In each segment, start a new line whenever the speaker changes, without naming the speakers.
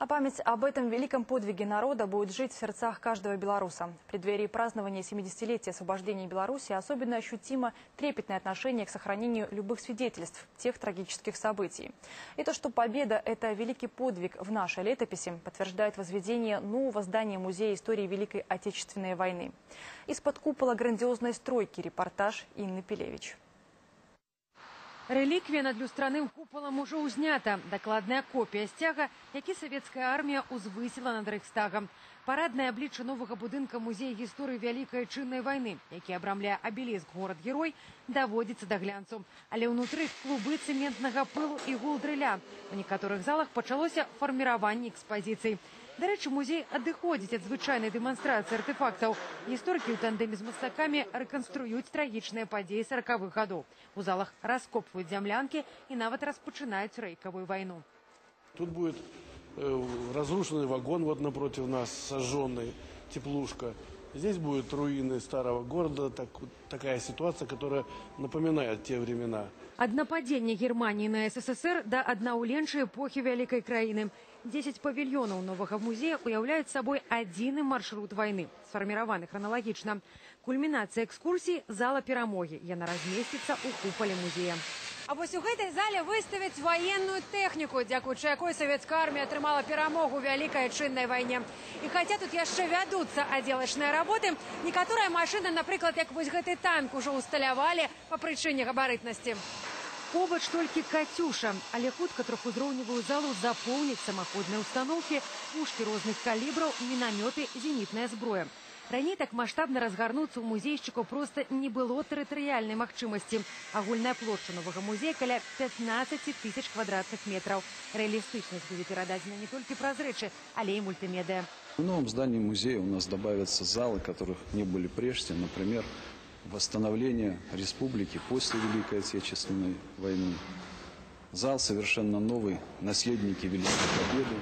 А память об этом великом подвиге народа будет жить в сердцах каждого белоруса. В преддверии празднования 70-летия освобождения Беларуси особенно ощутимо трепетное отношение к сохранению любых свидетельств тех трагических событий. И то, что победа – это великий подвиг в нашей летописи, подтверждает возведение нового здания Музея истории Великой Отечественной войны. Из-под купола грандиозной стройки репортаж Инны Пелевич.
Реліквія над люстраным куполам уже узнята. Дакладная копія сцяга, які савецкая армія узвысіла над Рэйхстагам. Параднае аблічча новага будынка Музея гісторыі Вялікай Адчыннай вайны, які абрамляе абеліск горад-герой, даводзіцца да глянцу. Але ўнутры клубы цэментнага пылу і гул дрыля. У некаторых залах пачалося фарміраванне экспазіцый. Дарэчы, музей адыходзіць ад звычайнай дэманстрацыі артефактаў. Гісторыкі ў тандэме з мастакамі рэканструюць трагічныя падзеі 40-х гадоў. У залах раскопваюць зямлянкі і нават распачынаюць рэйкавую вайну.
Тут будет разрушенный вагон вот напротив нас, сожженный, теплушка. Здесь будут руины старого города, такая ситуация, которая напоминает те времена.
Ад нападения Германии на СССР до аднаўленчай эпохи Великой краины. 10 павільёнаў новага музея уяўляюць сабой адзіны маршрут войны, сфарміраваны храналагічна. Кульмінацыя экскурсій – зала перамогі. Яна размесціцца ў купале музея.
А вось у гэтай зале выставяць военную тэхніку, дзякуючы якой савецкая армія атрымала перамогу ў Вялікай Адчыннай вайне. І хаця тут яшчэ вядуцца адзелачныя работы, некаторыя машыны, напрыклад, як вось гэты танк, ужо усталявалі па прычыне габарытнасці.
Побач толькі «Катюша», але хутка трохузроўневую залу запоўняць самаходныя установкі, пушкі розных калібраў, мінамёты, зенітная зброя. Раней так маштабна разгарнуцца ў музейшчыкаў проста не было тэрытарыяльнай магчымасці. Агульная плошча новага музея каля 15 тысяч квадратных метраў. Рэалістычнасць будзе перададзена не толькі праз рэчы, але і мультимедиа.
В новом здании музея у нас добавятся залы, которых не были прежде, например, восстановление республики после Великой Отечественной войны. Зал совершенно новый, наследники Великой Победы.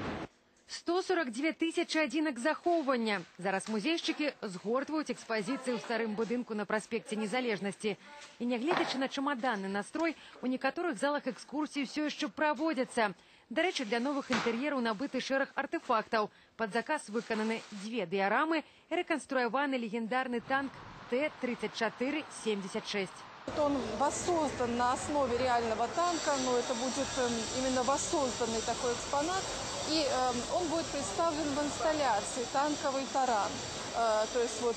142 тысячи адзінак захоўвання. Зараз музейшчыкі згортваюць экспазіцыі ў старым будынку на праспекце Незалежнасці. І нягледзячы на чамаданны настрой, у некаторых залах экскурсій ўсё яшчэ праводзяцца. Дарэчы, для новых інтэр'ераў набыты шэраг артефактаў. Пад заказ выкананы 2 дыярамы і рэканструяваны легендарны танк Т-34-76.
Он воссоздан на основе реального танка, но это будет именно воссозданный такой экспонат. И он будет представлен в инсталляции «Танковый таран». То есть вот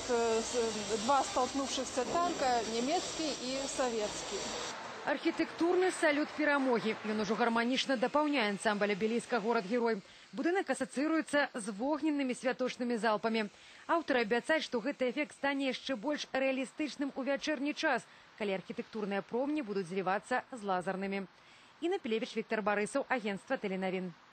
2 столкнувшихся танка, немецкий и советский.
Архітэктурны салют перамогі. Ён ужо гарманічна дапаўняе ансамбль абеліска горад-герой. Будынак асацыюецца з вогненнымі святочнымі залпамі. Аўтары абяцаюць, што гэты эфект стане яшчэ больш рэалістычным у вячэрні час, калі архітэктурныя промні будуць злівацца з лазернымі. Інна Пелевич, Віктор Барысаў, агентства Тэленавін.